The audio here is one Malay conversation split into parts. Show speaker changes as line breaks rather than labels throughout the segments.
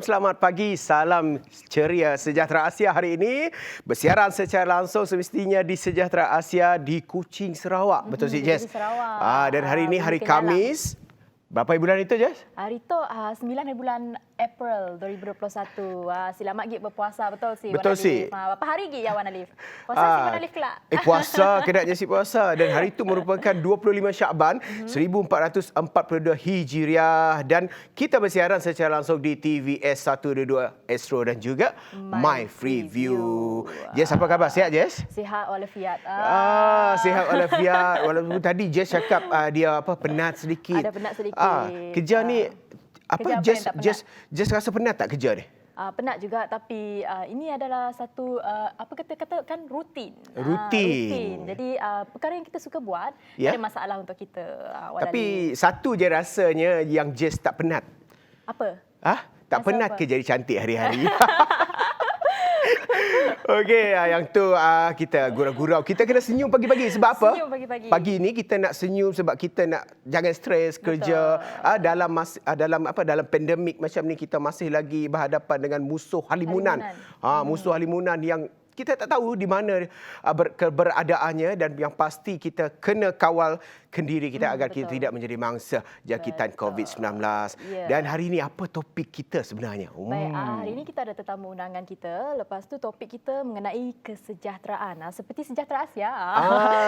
Selamat pagi, salam ceria Sejahtera Asia hari ini. Bersiaran secara langsung semestinya di Sejahtera Asia di Kuching, Sarawak. Betul, Cik Jess?
Di Sarawak.
Dan hari ini hari Khamis. Berapa bulan itu, Jess?
Hari itu 9 bulan April 2021. Selamat gig berpuasa, betul sih.
Betul sih.
Berapa hari gig ya Wan Alif? Puasa si Wan Alif kelak.
Puasa, kedaknya si puasa. Dan hari itu merupakan 25 Syakban 1442 Hijriah. Dan kita bersiaran secara langsung di TVS 122 Astro dan juga My Freeview. Jess, apa khabar? Sihat, Jess?
Sihat walafiat.
Sihat walafiat. Walaupun tadi Jess cakap dia penat sedikit.
Ada penat sedikit.
Kerja ni apa Jess rasa penat tak kerja ni?
Penat juga, tapi ini adalah satu katakan rutin.
Rutin.
Jadi perkara yang kita suka buat, ada masalah untuk kita.
Tapi satu je rasanya yang Jess tak penat.
Apa?
Tak penat ke jadi cantik hari-hari? Okey, yang tu kita gurau-gurau. Kita kena senyum pagi-pagi sebab apa?
Senyum pagi-pagi.
Pagi ni kita nak senyum sebab kita nak jangan stres kerja. Dalam pandemik macam ni kita masih lagi berhadapan dengan musuh halimunan. Musuh halimunan yang kita tak tahu di mana keberadaannya, dan yang pasti kita kena kawal kendiri kita agar kita tidak menjadi mangsa jangkitan COVID-19. Dan hari ini apa topik kita sebenarnya?
Baik, hari ini kita ada tetamu undangan kita. Lepas tu topik kita mengenai kesejahteraan. Seperti Sejahtera Asia.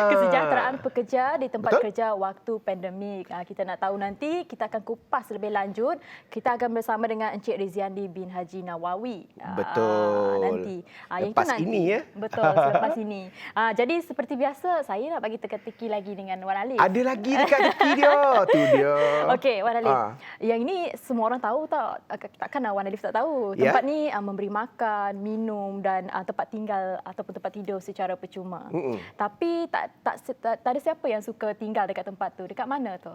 Kesejahteraan pekerja di tempat kerja waktu pandemik. Kita nak tahu nanti, kita akan kupas lebih lanjut. Kita akan bersama dengan Encik Riziandi bin Haji Nawawi.
Betul.
Nanti.
Lepas ini ya?
Betul, selepas ini. Jadi seperti biasa, saya nak bagi teka-teki lagi dengan Wan Alif.
Ada lagi dekat teki dia. Tu dia.
Okey, Wan Alif. Yang ini semua orang tahu tak? Takkan Wan Alif tak tahu. Tempat ni memberi makan, minum dan tempat tinggal ataupun tempat tidur secara percuma. Tapi tak ada siapa yang suka tinggal dekat tempat tu. Dekat mana tu?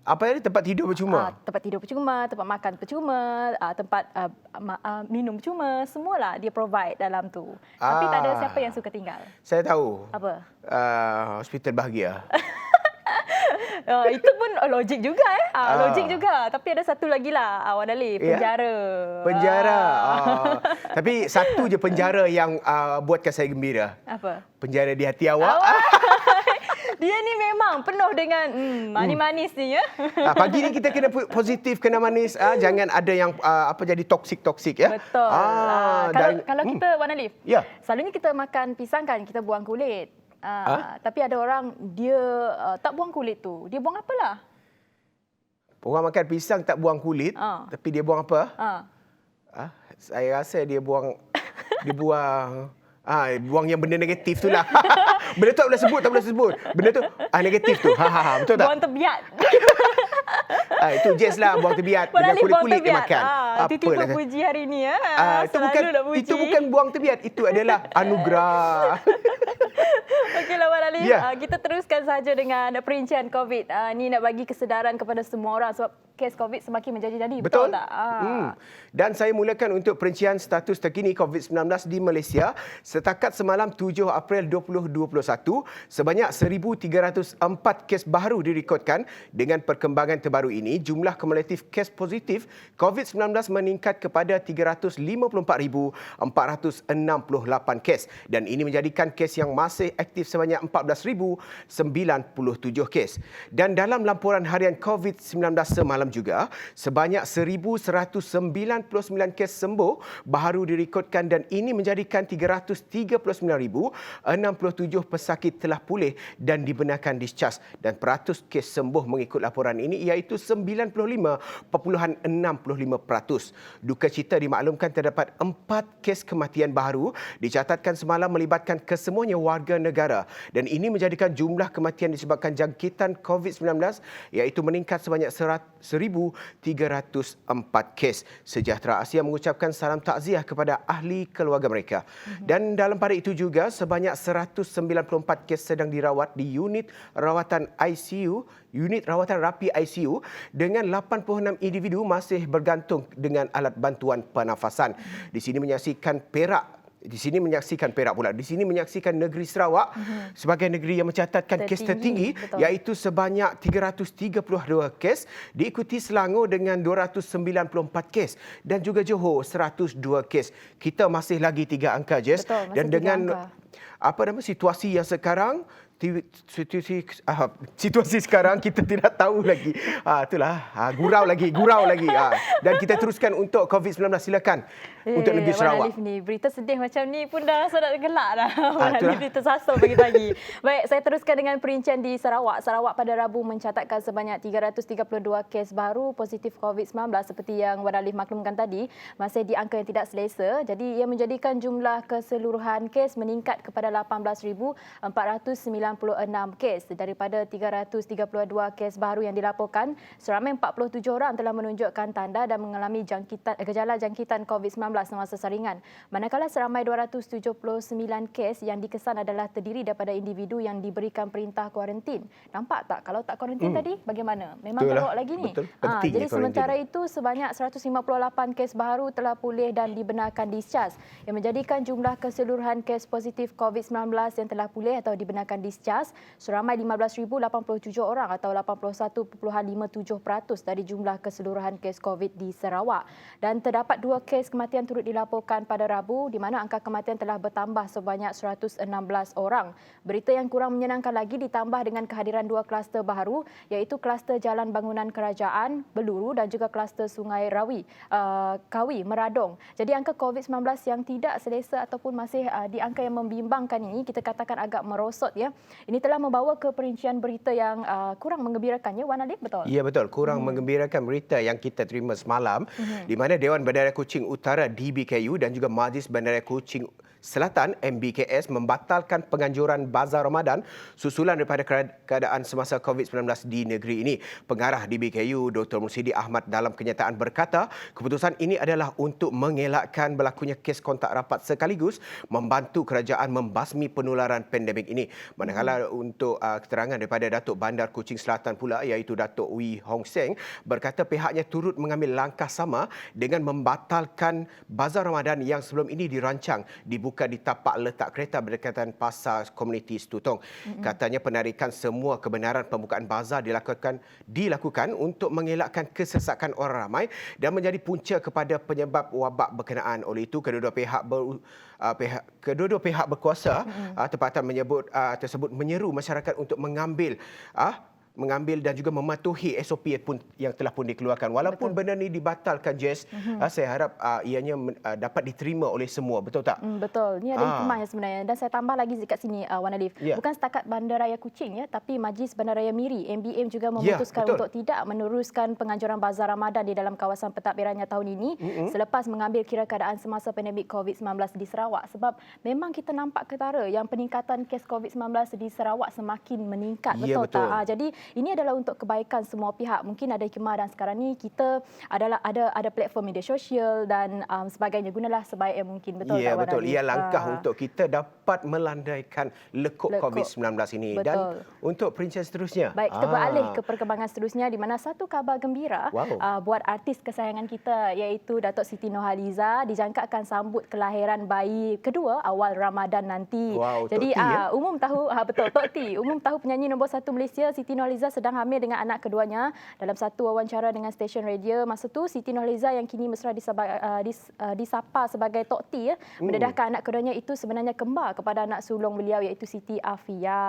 Apa ni tempat tidur percuma?
Tempat tidur percuma, tempat makan percuma, tempat minum percuma, semualah dia provide dalam tu. Tapi tak ada siapa yang suka tinggal.
Saya tahu.
Apa?
Hospital Bahagia.
Itu pun logik juga logik juga. Tapi ada satu lagi lah Wan Alif, penjara.
Penjara. Tapi satu je penjara yang buatkan saya gembira.
Apa?
Penjara di hati awak.
Dia ni memang penuh dengan manis-manis ni ya.
Pagi ni kita kena positif, kena manis. Jangan ada yang jadi toksik ya.
Betul. Kalau kita Wan Alif, selalunya kita makan pisang kan, kita buang kulit. Tapi ada orang dia tak buang kulit tu. Dia buang apalah?
Orang makan pisang tak buang kulit, tapi dia buang apa? Saya rasa dia buang buang yang benda negatif tu lah. Benda tu tak boleh sebut, Benda tu negatif tu. Betul tak?
Buang tebiat.
Itu Jess lah, buang tebiat. Dengan kulit-kulit dia makan.
Tipu puji hari ni ya.
Itu bukan buang tebiat, itu adalah anugerah.
Okeylah Wan Alif, kita teruskan saja dengan perincian COVID. Ni nak bagi kesedaran kepada semua orang sebab kes COVID semakin menjadi-jadi. Betul tak?
Dan saya mulakan untuk perincian status terkini COVID-19 di Malaysia. Setakat semalam 7 April 2021, sebanyak 1,304 kes baru direkodkan. Dengan perkembangan terbaru ini, jumlah kumulatif kes positif COVID-19 meningkat kepada 354,468 kes. Dan ini menjadikan kes yang masih aktif sebanyak 14,097 kes. Dan dalam laporan harian COVID-19 semalam juga, sebanyak 1,199 kes sembuh baru direkodkan, dan ini menjadikan 339,067 pesakit telah pulih dan dibenarkan discharge, dan peratus kes sembuh mengikut laporan ini iaitu 95.65%. Duka cita dimaklumkan terdapat 4 kes kematian baru dicatatkan semalam melibatkan kesemuanya warga negara, dan ini menjadikan jumlah kematian disebabkan jangkitan COVID-19 iaitu meningkat sebanyak 1,304 kes. Sejahtera Asia mengucapkan salam takziah kepada ahli keluarga mereka. Dan dalam pada itu juga, sebanyak 194 kes sedang dirawat di unit rawatan rapi ICU, dengan 86 individu masih bergantung dengan alat bantuan pernafasan. Di sini menyaksikan Perak di sini menyaksikan Perak pula. Di sini menyaksikan negeri Sarawak sebagai negeri yang mencatatkan kes tertinggi, iaitu sebanyak 332 kes, diikuti Selangor dengan 294 kes dan juga Johor 102 kes. Kita masih lagi 3 angka, Jess. Dan dengan situasi yang sekarang, situasi sekarang kita tidak tahu lagi. Gurau lagi. Dan kita teruskan untuk COVID-19. Silakan untuk negeri Sarawak.
Alif ni berita sedih macam ni pun dah sangat gelak dah. Alif tersasul pagi-pagi. Baik, saya teruskan dengan perincian di Sarawak. Sarawak pada Rabu mencatatkan sebanyak 332 kes baru positif COVID-19 seperti yang Wan Alif maklumkan tadi, masih di angka yang tidak selesa. Jadi ia menjadikan jumlah keseluruhan kes meningkat kepada 18,496 kes. Daripada 332 kes baru yang dilaporkan, seramai 47 orang telah menunjukkan tanda dan mengalami gejala jangkitan COVID-19 semasa saringan. Manakala seramai 279 kes yang dikesan adalah terdiri daripada individu yang diberikan perintah kuarantin. Nampak tak? Kalau tak kuarantin tadi, bagaimana? Memang teruk lagi ni. Jadi sementara itu, sebanyak 158 kes baru telah pulih dan dibenarkan discharge, yang menjadikan jumlah keseluruhan kes positif COVID-19 yang telah pulih atau dibenarkan discharge seramai 15,087 orang atau 81.57% dari jumlah keseluruhan kes COVID di Sarawak. Dan terdapat 2 kes kematian turut dilaporkan pada Rabu, di mana angka kematian telah bertambah sebanyak 116 orang. Berita yang kurang menyenangkan lagi ditambah dengan kehadiran 2 kluster baru, iaitu kluster Jalan Bangunan Kerajaan, Beluru dan juga kluster Sungai Kawi, Meradong. Jadi angka COVID-19 yang tidak selesa ataupun masih di angka yang membimbangkan ini, kita katakan agak merosot ya. Ini telah membawa ke perincian berita yang kurang menggembirakan, ya Wan Alif, betul?
Ya, betul. Kurang menggembirakan berita yang kita terima semalam, di mana Dewan Bandaraya Kuching Utara DBKU dan juga Majlis Bandaraya Kuching Selatan MBKS membatalkan penganjuran Bazar Ramadan susulan daripada keadaan semasa COVID-19 di negeri ini. Pengarah DBKU Dr. Mursidi Ahmad dalam kenyataan berkata, keputusan ini adalah untuk mengelakkan berlakunya kes kontak rapat sekaligus membantu kerajaan membasmi penularan pandemik ini. Manakala untuk keterangan daripada Datuk Bandar Kuching Selatan pula, iaitu Datuk Wee Hong Seng, berkata pihaknya turut mengambil langkah sama dengan membatalkan Bazar Ramadan yang sebelum ini dirancang dibuka di tapak letak kereta berdekatan Pasar Komuniti Setutong. Katanya penarikan semua kebenaran pembukaan bazar dilakukan untuk mengelakkan kesesakan orang ramai dan menjadi punca kepada penyebab wabak berkenaan. Oleh itu, kedua-dua pihak berkuasa tempatan tersebut menyeru masyarakat untuk mengambil dan juga mematuhi SOP yang telah pun dikeluarkan. Walaupun benda ini dibatalkan, Jess, saya harap ianya dapat diterima oleh semua. Betul tak?
Betul. Ini ada hikmahnya sebenarnya. Dan saya tambah lagi dekat sini, Wan Alif. Bukan setakat Bandaraya Kuching, tapi Majlis Bandaraya Miri, MBM, juga memutuskan untuk tidak meneruskan penganjuran Bazar Ramadan di dalam kawasan pentadbirannya tahun ini selepas mengambil kira keadaan semasa pandemik COVID-19 di Sarawak. Sebab memang kita nampak ketara yang peningkatan kes COVID-19 di Sarawak semakin meningkat. Betul tak? Jadi ini adalah untuk kebaikan semua pihak. Mungkin ada hikmah dan sekarang ni kita ada platform media sosial dan sebagainya. Gunalah sebaik yang mungkin. Betul tak, Wan
betul.
Alif?
Ia langkah untuk kita dapat melandaikan lekuk COVID-19 ini.
Betul.
Dan untuk perincian seterusnya.
Baik, kita beralih ke perkembangan seterusnya, di mana satu khabar gembira buat artis kesayangan kita, iaitu Datuk Siti Nurhaliza dijangkakan sambut kelahiran bayi kedua awal Ramadan nanti. Jadi umum tahu Tok T, umum tahu penyanyi nombor 1 Malaysia Siti Nurhaliza sedang hamil dengan anak keduanya. Dalam satu wawancara dengan stesen radio masa tu, Siti Nurhaliza yang kini mesra disapa sebagai Tok T, mendedahkan anak keduanya itu sebenarnya kembar kepada anak sulung beliau, iaitu Siti Afia.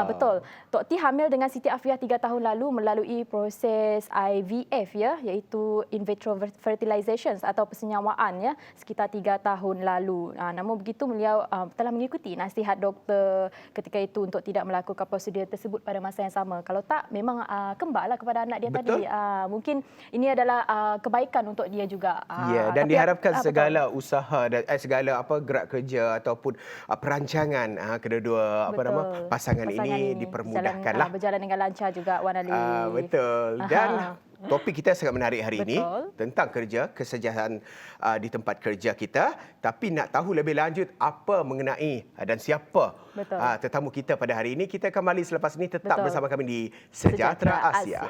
Betul. Tok T hamil dengan Siti Afia 3 tahun lalu melalui proses IVF, iaitu in vitro fertilization atau persenyawaan, sekitar 3 tahun lalu. Namun begitu, beliau telah mengikuti nasihat doktor ketika itu untuk tidak melakukan prosedur tersebut pada masa yang sama. Kalau tak, memang kembarlah kepada anak dia tadi. Mungkin ini adalah kebaikan untuk dia juga.
Dan diharapkan segala usaha dan segala gerak kerja ataupun perancangan kedua-dua pasangan ini dipermudahkanlah.
Berjalan dengan lancar juga, Wan Alif.
Betul. Dan topik kita sangat menarik hari ini tentang kerja, kesejahteraan di tempat kerja kita. Tapi nak tahu lebih lanjut apa mengenai dan siapa tetamu kita pada hari ini, kita kembali selepas ini. Tetap bersama kami di Sejahtera Asia.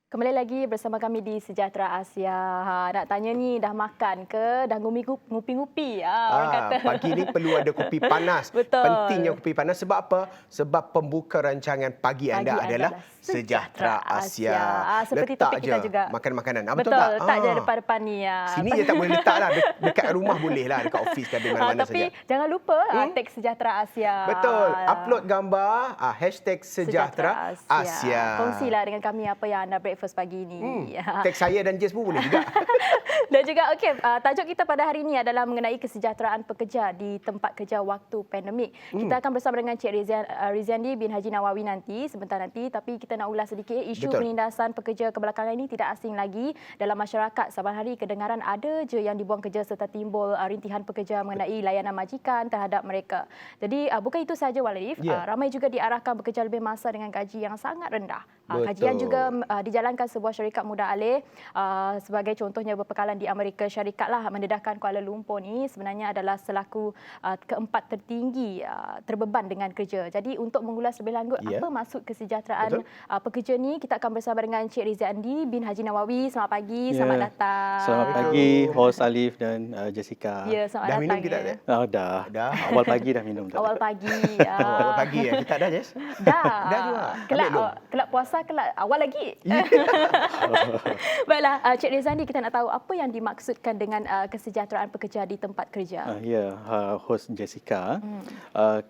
Kembali lagi bersama kami di Sejahtera Asia. Nak tanya ni, dah makan ke? Dah ngupi-ngupi? Orang kata.
Pagi ni perlu ada kopi panas.
Betul.
Pentingnya kopi panas sebab apa? Sebab pembuka rancangan pagi anda adalah Sejahtera Asia.
Seperti
letak
topik kita
je
juga.
makan makanan.
Betul,
tak?
letak je depan-depan ni.
Sini je tak boleh letak lah. Dekat rumah boleh lah. Dekat office ke ada mana-mana
Tapi
saja.
jangan lupa tag Sejahtera Asia.
Betul. Upload gambar hashtag Sejahtera Asia.
Kongsilah dengan kami apa yang anda breakfast pagi ni.
Tag saya dan Jess pun boleh juga.
Dan juga tajuk kita pada hari ini adalah mengenai kesejahteraan pekerja di tempat kerja waktu pandemik. Kita akan bersama dengan Cik Riziandi bin Haji Nawawi nanti sebentar nanti, tapi kita nak ulas sedikit isu penindasan pekerja kebelakangan ini tidak asing lagi dalam masyarakat. Saban hari kedengaran ada je yang dibuang kerja serta timbul rintihan pekerja mengenai layanan majikan terhadap mereka. Jadi bukan itu sahaja Walif, ramai juga diarahkan bekerja lebih masa dengan gaji yang sangat rendah. Kajian juga dijalankan sebuah syarikat muda alih sebagai contohnya berpekalan di Amerika Syarikat lah mendedahkan Kuala Lumpur ni sebenarnya adalah selaku keempat tertinggi terbeban dengan kerja. Jadi untuk mengulas lebih lanjut apa maksud kesejahteraan pekerja ni, kita akan bersama dengan Cik Riziandi bin Haji Nawawi. Selamat pagi, selamat datang.
Selamat pagi host Alif dan Jessica.
Ya, selamat
Dah
datang.
minum kita tak?
Dah. Awal pagi dah minum.
Awal pagi.
Awal pagi ya. Kita dah, Jess?
Dah.
Dah juga.
Kelak puasa, kelak awal lagi. Baiklah, Cik Riziandi, kita nak tahu apa yang dimaksudkan dengan kesejahteraan pekerja di tempat kerja.
Host Jessica.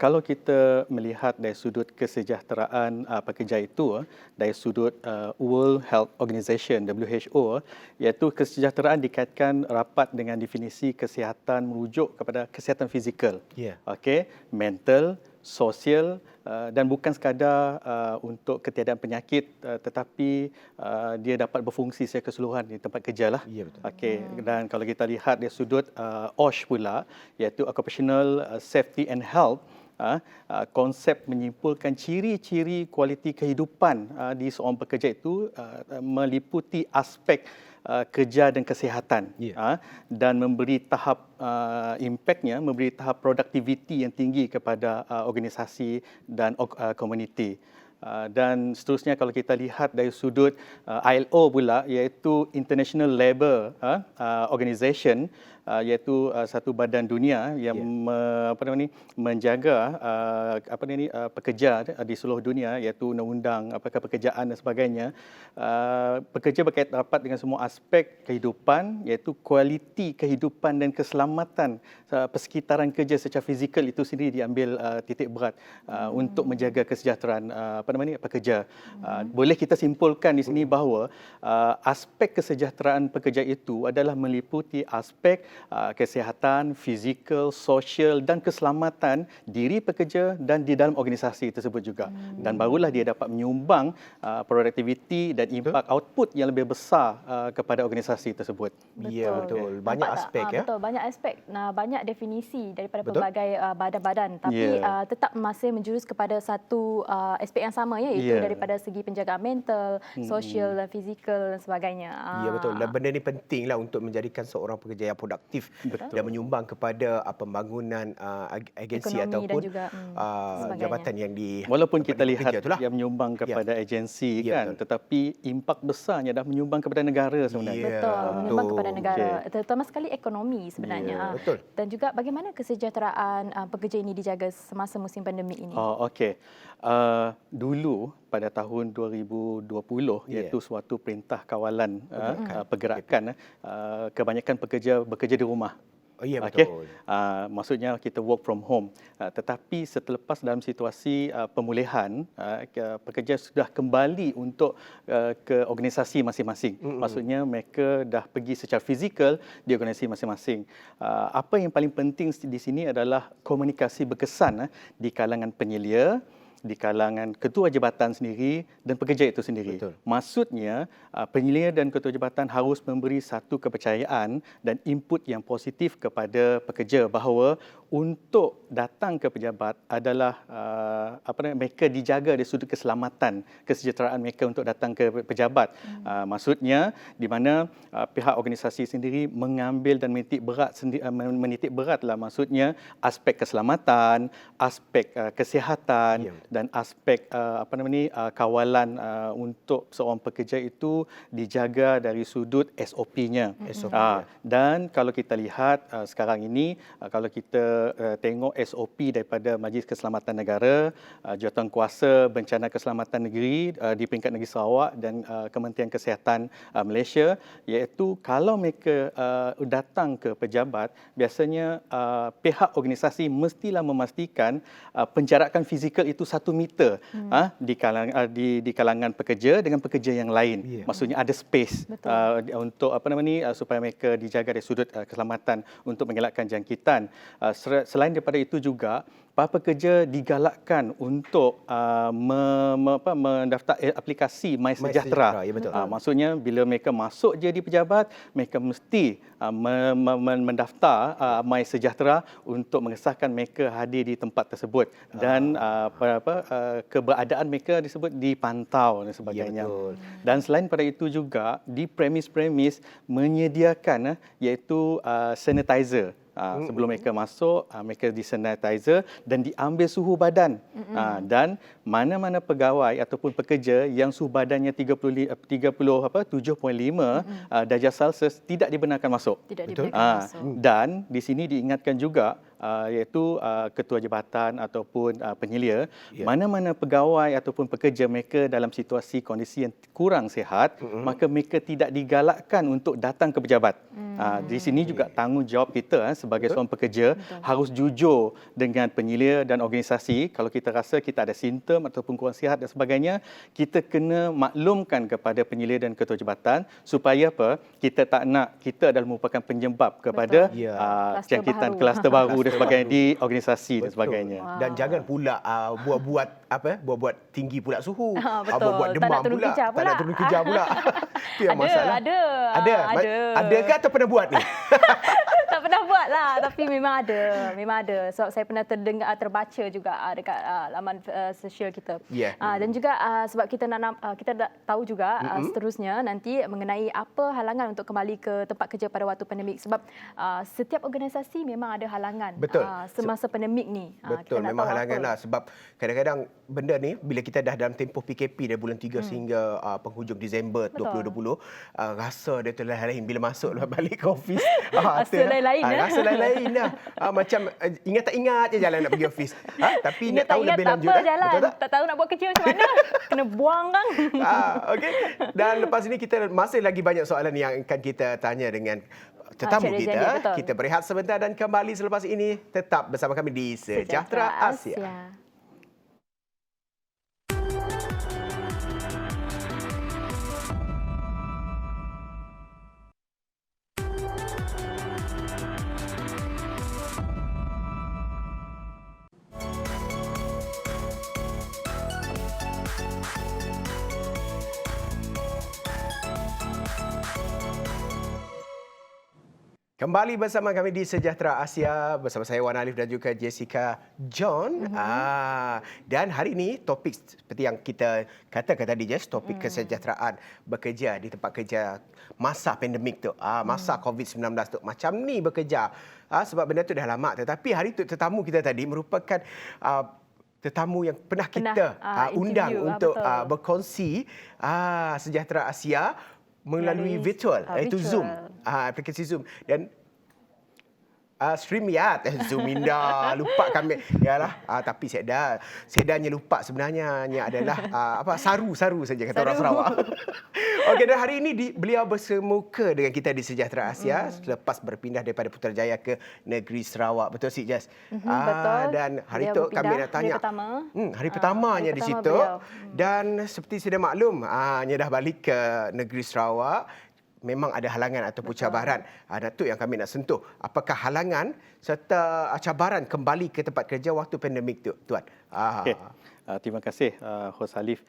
Kalau kita melihat dari sudut kesejahteraan pekerja itu, dari sudut World Health Organization WHO, iaitu kesejahteraan dikaitkan rapat dengan definisi kesihatan merujuk kepada kesihatan fizikal, mental, sosial, dan bukan sekadar untuk ketiadaan penyakit, tetapi dia dapat berfungsi secara keseluruhan di tempat kerja lah.
Ya, betul.
Dan kalau kita lihat dari sudut OSH pula, iaitu Occupational Safety and Health, konsep menyimpulkan ciri-ciri kualiti kehidupan di seorang pekerja itu meliputi aspek kerja dan kesihatan, dan memberi tahap impaknya, memberi tahap produktiviti yang tinggi kepada organisasi dan komuniti. Dan seterusnya kalau kita lihat dari sudut ILO pula, iaitu International Labour Organization, iaitu satu badan dunia yang menjaga pekerja di seluruh dunia, iaitu undang-undang pekerjaan dan sebagainya. Pekerja berkait rapat dengan semua aspek kehidupan, iaitu kualiti kehidupan dan keselamatan persekitaran kerja secara fizikal itu sendiri diambil titik berat untuk menjaga kesejahteraan pekerja. Boleh kita simpulkan di sini bahawa aspek kesejahteraan pekerja itu adalah meliputi aspek kesihatan, fizikal, sosial dan keselamatan diri pekerja dan di dalam organisasi tersebut juga. Dan barulah dia dapat menyumbang produktiviti dan impak output yang lebih besar kepada organisasi tersebut.
Ya, betul. Banyak aspek ya.
Betul, banyak aspek. Banyak definisi daripada pelbagai badan-badan, tapi tetap masih menjurus kepada satu aspek yang sama, iaitu daripada segi penjagaan mental, sosial dan fizikal dan sebagainya.
Ya, betul. Dan benda ni pentinglah untuk menjadikan seorang pekerja yang produktif dan menyumbang kepada pembangunan agensi
ekonomi
ataupun
dan juga,
jabatan yang di
walaupun kita lihat
itulah.
yang menyumbang kepada agensi kan, tetapi impak besarnya dah menyumbang kepada negara sebenarnya.
Betul, menyumbang kepada negara, terutama sekali ekonomi sebenarnya.
Betul.
Dan juga bagaimana kesejahteraan pekerja ini dijaga semasa musim pandemik ini?
Dulu pada tahun 2020, iaitu suatu perintah kawalan pergerakan, kebanyakan pekerja bekerja di rumah.
Ya, betul.
Maksudnya kita work from home. Tetapi selepas dalam situasi pemulihan, pekerja sudah kembali untuk ke organisasi masing-masing. Maksudnya mereka dah pergi secara fizikal di organisasi masing-masing. Apa yang paling penting di sini adalah komunikasi berkesan di kalangan penyelia, di kalangan ketua jabatan sendiri dan pekerja itu sendiri.
Betul.
Maksudnya penyelia dan ketua jabatan harus memberi satu kepercayaan dan input yang positif kepada pekerja bahawa untuk datang ke pejabat adalah mereka dijaga dari sudut keselamatan, kesejahteraan mereka untuk datang ke pejabat. Maksudnya di mana pihak organisasi sendiri mengambil dan menitik beratlah maksudnya aspek keselamatan, aspek kesihatan dan aspek kawalan untuk seorang pekerja itu dijaga dari sudut SOP-nya. Dan kalau kita lihat sekarang ini, kalau kita tengok SOP daripada Majlis Keselamatan Negara, Jawatankuasa Bencana Keselamatan Negeri di peringkat Negeri Sarawak dan Kementerian Kesihatan Malaysia, iaitu kalau mereka datang ke pejabat, biasanya pihak organisasi mestilah memastikan penjarakan fizikal itu 1 meter di kalangan pekerja dengan pekerja yang lain. Maksudnya ada space untuk supaya mereka dijaga dari sudut keselamatan untuk mengelakkan jangkitan. Selain daripada itu juga, para pekerja digalakkan untuk mendaftar aplikasi MySejahtera. Maksudnya bila mereka masuk je di pejabat, mereka mesti mendaftar MySejahtera untuk mengesahkan mereka hadir di tempat tersebut dan keberadaan mereka disebut dipantau dan sebagainya. Dan selain pada itu juga di premis-premis menyediakan iaitu sanitizer. Sebelum mereka masuk, mereka disanitizer dan diambil suhu badan. Dan mana-mana pegawai ataupun pekerja yang suhu badannya 7.5 darjah Celsius tidak dibenarkan masuk. Dan di sini diingatkan juga iaitu ketua jabatan ataupun penyelia, mana-mana pegawai ataupun pekerja mereka dalam situasi kondisi yang kurang sihat, maka mereka tidak digalakkan untuk datang ke pejabat. Di sini juga tanggungjawab kita sebagai seorang pekerja harus jujur dengan penyelia dan organisasi. Kalau kita rasa kita ada simptom ataupun kurang sihat dan sebagainya, kita kena maklumkan kepada penyelia dan ketua jabatan supaya kita tak nak kita adalah merupakan penyebab kepada jangkitan kluster baru dan sebagainya di organisasi dan sebagainya.
Dan jangan pula buat tinggi pula suhu. Buat demam
tak nak turun
pula.
kejar
Tak nak turun kejar pula. Itu yang masalah.
Ada.
Adakah atau pernah buat ni?
Tak pernah buat lah, tapi memang ada. Sebab saya pernah terbaca juga dekat laman sosial kita. Dan juga sebab kita tahu juga seterusnya nanti mengenai apa halangan untuk kembali ke tempat kerja pada waktu pandemik. Sebab setiap organisasi memang ada halangan. Semasa pandemik ni.
Betul, memang halangan lah. Sebab kadang-kadang benda ni bila kita dah dalam tempoh PKP dari bulan 3 sehingga penghujung Disember 2020, rasa dia terlain bila masuk balik ke office.
Rasa lain-lain.
Rasa lain-lain lah. Macam ingat tak ingat je jalan nak pergi office. Tapi
ingat
nak tahu lebih lanjut.
Betul tak? Tak tahu nak buat kerja macam mana. Kena buang kan.
Okey. Dan lepas ini kita masih lagi banyak soalan yang akan kita tanya dengan tetamu kita. Kita berehat sebentar dan kembali selepas ini. Tetap bersama kami di Sejahtera Asia. Kembali bersama kami di Sejahtera Asia bersama saya Wan Alif dan juga Jessica John. Dan hari ini topik seperti yang kita katakan tadi, Jess, topik kesejahteraan bekerja di tempat kerja masa pandemik tu, masa COVID-19 tu. Macam ni bekerja. Sebab benda tu dah lama, tetapi hari tu tetamu kita tadi merupakan tetamu yang pernah kita undang untuk berkongsi Sejahtera Asia melalui virtual, iaitu Zoom, aplikasi Zoom. Dan StreamYard, Zoom Indah, lupa kami. Yalah, tapi sedanya lupa sebenarnya adalah saru saja kata orang Sarawak. Okey, dan hari ini beliau bersemuka dengan kita di Sejahtera Asia selepas berpindah daripada Putrajaya ke Negeri Sarawak. Betul sih, Jess?
Betul.
Dan hari itu kami nak tanya. Hari pertamanya di situ. Dan seperti sudah maklum, nya dah balik ke Negeri Sarawak. Memang ada halangan ataupun cabaran. Datuk yang kami nak sentuh. Apakah halangan serta cabaran kembali ke tempat kerja waktu pandemik tu, Tuan?
Okay. Terima kasih Hos Halif.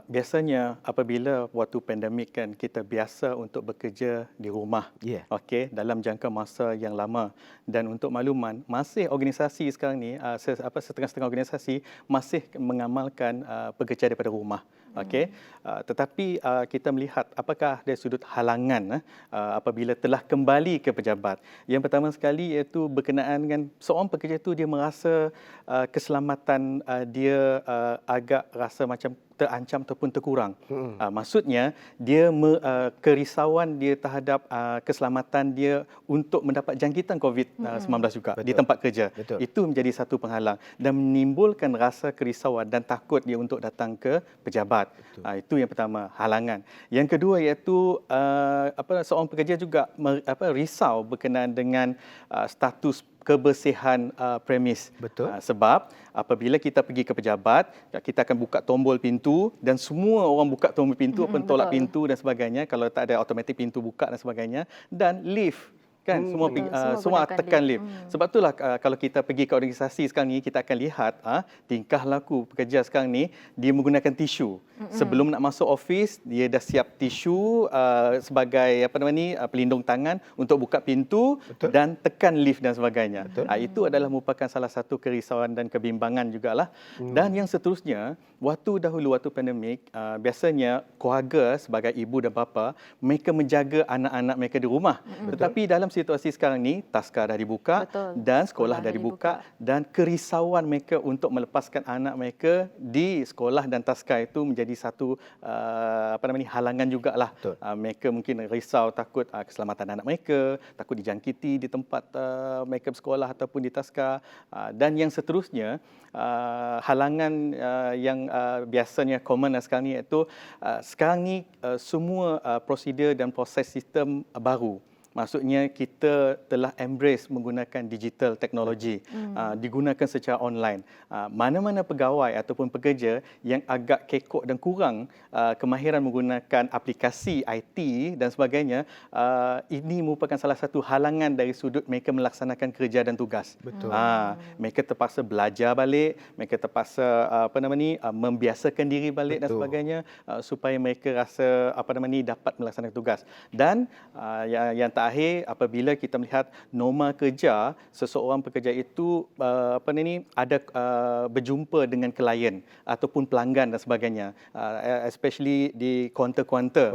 Biasanya apabila waktu pandemik kan kita biasa untuk bekerja di rumah.
Ya.
Okey, dalam jangka masa yang lama. Dan untuk makluman, masih organisasi sekarang ni setengah-setengah organisasi masih mengamalkan bekerja daripada rumah. Okey. Tetapi kita melihat apakah dari sudut halangan apabila telah kembali ke pejabat. Yang pertama sekali iaitu berkenaan dengan seorang pekerja itu dia merasa keselamatan dia agak rasa macam terancam ataupun terkurang. Maksudnya dia kerisauan dia terhadap keselamatan dia untuk mendapat jangkitan COVID-19 juga di tempat kerja.
Betul.
Itu menjadi satu penghalang dan menimbulkan rasa kerisauan dan takut dia untuk datang ke pejabat. Itu yang pertama, halangan. Yang kedua iaitu seorang pekerja juga risau berkenaan dengan status kebersihan premis.
Betul.
Sebab apabila kita pergi ke pejabat, kita akan buka tombol pintu dan semua orang buka tombol pintu, tolak pintu dan sebagainya. Kalau tak ada automatik pintu buka dan sebagainya. Dan lift. Kan semua tekan lift. Sebab itulah kalau kita pergi ke organisasi sekarang ni kita akan lihat tingkah laku pekerja sekarang ni dia menggunakan tisu. Sebelum nak masuk office dia dah siap tisu sebagai pelindung tangan untuk buka pintu. Betul. Dan tekan lift dan sebagainya. Itu adalah merupakan salah satu kerisauan dan kebimbangan jugalah. Dan yang seterusnya, waktu pandemik biasanya keluarga sebagai ibu dan bapa mereka menjaga anak-anak mereka di rumah. Tetapi dalam situasi sekarang ni taska dah dibuka.
Betul.
Dan sekolah dah dibuka dan kerisauan mereka untuk melepaskan anak mereka di sekolah dan taska itu menjadi satu halangan jugalah. Mereka mungkin risau takut keselamatan anak mereka, takut dijangkiti di tempat mereka bersekolah ataupun di taska. Dan yang seterusnya halangan yang biasanya common sekarang ni iaitu sekarang ni semua prosedur dan proses sistem baru. Maksudnya kita telah embrace menggunakan digital teknologi, digunakan secara online. Mana-mana pegawai ataupun pekerja yang agak kekok dan kurang kemahiran menggunakan aplikasi IT dan sebagainya, ini merupakan salah satu halangan dari sudut mereka melaksanakan kerja dan tugas.
Betul.
Mereka terpaksa belajar balik, mereka terpaksa membiasakan diri balik. Betul. Dan sebagainya supaya mereka rasa dapat melaksanakan tugas. Dan yang terakhir apabila kita melihat norma kerja seseorang pekerja itu ada berjumpa dengan klien ataupun pelanggan dan sebagainya, especially di kaunter-kaunter.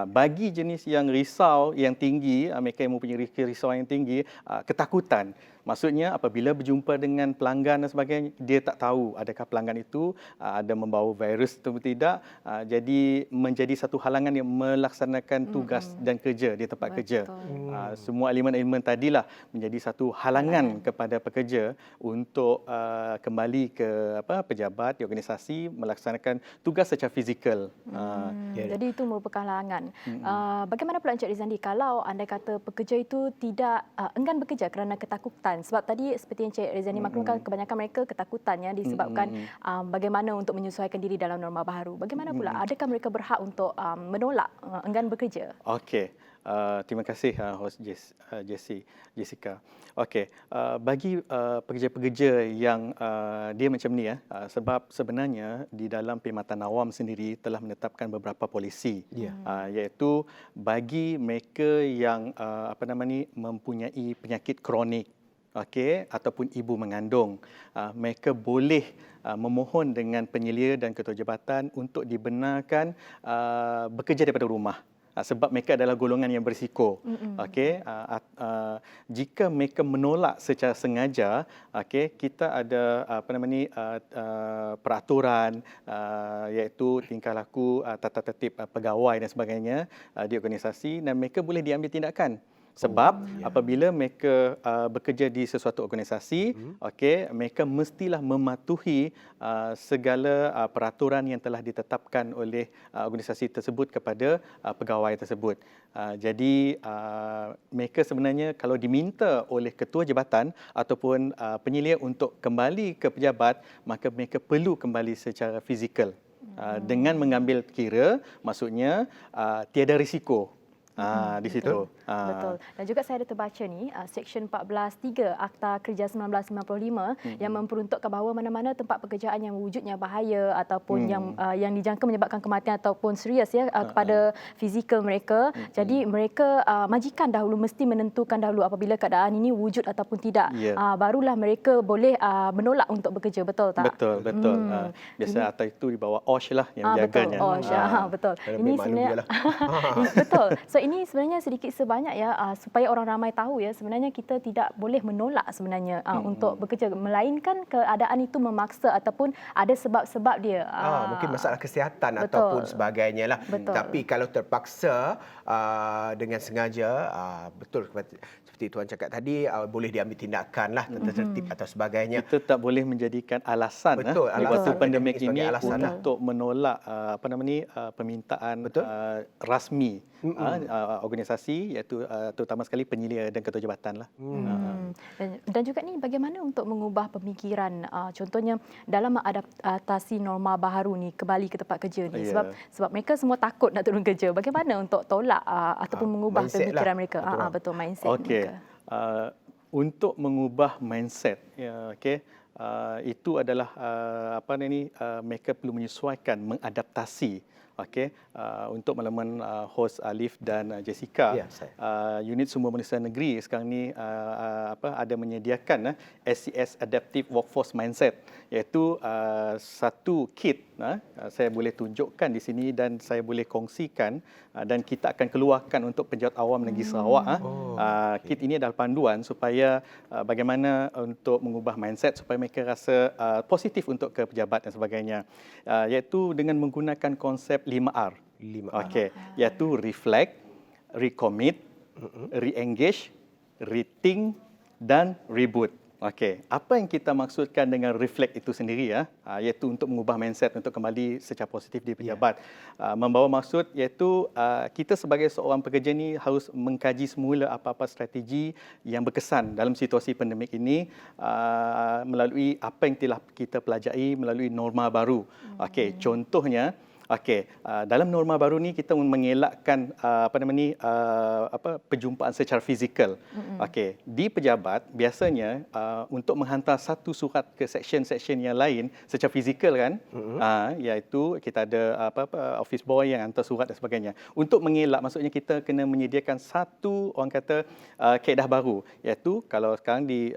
Bagi jenis yang risau yang tinggi, mereka yang mempunyai kerisauan yang tinggi, ketakutan. Maksudnya apabila berjumpa dengan pelanggan dan sebagainya, dia tak tahu adakah pelanggan itu ada membawa virus atau tidak. Jadi menjadi satu halangan yang melaksanakan tugas dan kerja di tempat kerja. Semua elemen-elemen tadilah menjadi satu halangan kepada pekerja untuk kembali ke pejabat di organisasi melaksanakan tugas secara fizikal.
Jadi itu merupakan halangan. Bagaimana pula Encik Rizandi kalau andai kata pekerja itu tidak enggan bekerja kerana ketakutan? Sebab tadi seperti Encik Rizandi maklumkan kebanyakan mereka ketakutannya disebabkan bagaimana untuk menyesuaikan diri dalam norma baharu. Bagaimana pula? Adakah mereka berhak untuk menolak enggan bekerja?
Okey. Terima kasih host Jessica. Okey, bagi pekerja-pekerja yang dia macam ni sebab sebenarnya di dalam Perkhidmatan Awam sendiri telah menetapkan beberapa polisi, iaitu bagi mereka yang mempunyai penyakit kronik, ataupun ibu mengandung, mereka boleh memohon dengan penyelia dan ketua jabatan untuk dibenarkan bekerja daripada rumah. Sebab mereka adalah golongan yang berisiko. Jika mereka menolak secara sengaja, kita ada peraturan iaitu tingkah laku, tata tertib pegawai dan sebagainya di organisasi, dan mereka boleh diambil tindakan. Sebab apabila mereka bekerja di sesuatu organisasi, mereka mestilah mematuhi segala peraturan yang telah ditetapkan oleh organisasi tersebut kepada pegawai tersebut. Jadi mereka sebenarnya kalau diminta oleh ketua jabatan ataupun penyelia untuk kembali ke pejabat, maka mereka perlu kembali secara fizikal. Dengan mengambil kira, maksudnya tiada risiko. Di situ.
Betul. Dan juga saya ada terbaca ni Seksyen 14.3 Akta Kerja 1955 yang memperuntukkan bahawa mana-mana tempat pekerjaan yang wujudnya bahaya ataupun yang dijangka menyebabkan kematian ataupun serius kepada fizikal mereka. Jadi mereka majikan dahulu mesti menentukan dahulu apabila keadaan ini wujud ataupun tidak. Barulah mereka boleh menolak untuk bekerja, betul tak?
Betul. Biasa atau itu di bawah OSH lah yang jaganya.
Betul. OSH. Betul. Ini sebenarnya betul. So ini sebenarnya sedikit sebanyak supaya orang ramai tahu sebenarnya kita tidak boleh menolak sebenarnya untuk bekerja, melainkan keadaan itu memaksa ataupun ada sebab-sebab dia.
Mungkin masalah kesihatan ataupun sebagainya lah.
Betul.
Tapi kalau terpaksa dengan sengaja, betul seperti Tuan cakap tadi, boleh diambil tindakan lah, tertib atau sebagainya.
Kita tak boleh menjadikan alasan
Betul,
di waktu
alasan
pandemik
sebagai
ini
alasan
untuk menolak permintaan rasmi organisasi, iaitu terutama sekali penyelia dan ketua jabatan lah.
Dan juga ni bagaimana untuk mengubah pemikiran, contohnya dalam mengadaptasi norma baharu ni kembali ke tempat kerja ni, sebab mereka semua takut nak turun kerja. Bagaimana untuk tolak ataupun mengubah pemikiran mereka? Betul, mindset mereka.
Untuk mengubah mindset, itu adalah mereka perlu menyesuaikan, mengadaptasi. Untuk makluman hos Alif dan Jessica, unit sumber manusia negeri sekarang ni ada menyediakan SCS Adaptive Workforce Mindset, iaitu satu kit saya boleh tunjukkan di sini dan saya boleh kongsikan, dan kita akan keluarkan untuk Penjawat Awam Negeri Sarawak. Kit ini adalah panduan supaya bagaimana untuk mengubah mindset supaya mereka rasa positif untuk ke pejabat dan sebagainya, iaitu dengan menggunakan konsep 5R. Iaitu reflect, recommit, re-engage, rethink dan reboot. Apa yang kita maksudkan dengan reflect itu sendiri iaitu untuk mengubah mindset untuk kembali secara positif di pejabat. Membawa maksud iaitu kita sebagai seorang pekerja ni harus mengkaji semula apa-apa strategi yang berkesan dalam situasi pandemik ini, melalui apa yang telah kita pelajari melalui norma baru. Contohnya, dalam norma baru ni kita mengelakkan perjumpaan secara fizikal. Di pejabat biasanya untuk menghantar satu surat ke seksyen-seksyen yang lain secara fizikal kan, iaitu kita ada office boy yang hantar surat dan sebagainya. Untuk mengelak, maksudnya kita kena menyediakan satu kaedah baru, iaitu kalau sekarang di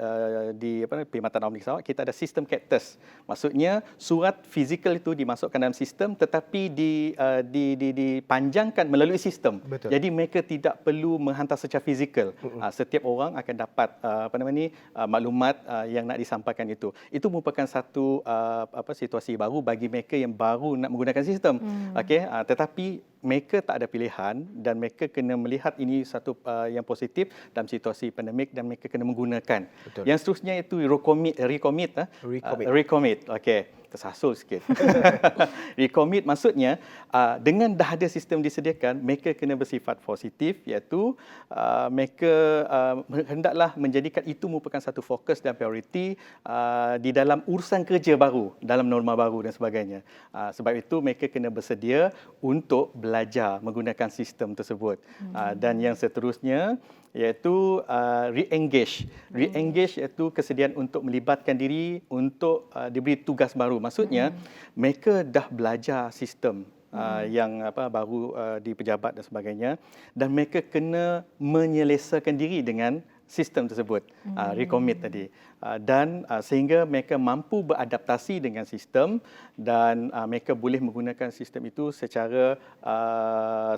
Perkhidmatan Awam Negeri Sarawak kita ada sistem cactus. Maksudnya surat fizikal itu dimasukkan dalam sistem tetapi dipanjangkan melalui sistem. Betul. Jadi mereka tidak perlu menghantar secara fizikal. Setiap orang akan dapat maklumat yang nak disampaikan itu. Itu merupakan satu situasi baru bagi mereka yang baru nak menggunakan sistem. Tetapi mereka tak ada pilihan dan mereka kena melihat ini satu yang positif dalam situasi pandemik dan mereka kena menggunakan. Betul. Yang seterusnya itu recommit. Tersasul sikit. Recommit maksudnya dengan dah ada sistem disediakan, mereka kena bersifat positif, iaitu mereka hendaklah menjadikan itu merupakan satu fokus dan prioriti di dalam urusan kerja baru, dalam norma baru dan sebagainya. Sebab itu mereka kena bersedia untuk belajar menggunakan sistem tersebut. Dan yang seterusnya iaitu re-engage. Re-engage iaitu kesediaan untuk melibatkan diri untuk diberi tugas baru. Maksudnya mereka dah belajar sistem yang baru di pejabat dan sebagainya, dan mereka kena menyelesaikan diri dengan sistem tersebut, recommit tadi, dan sehingga mereka mampu beradaptasi dengan sistem dan mereka boleh menggunakan sistem itu secara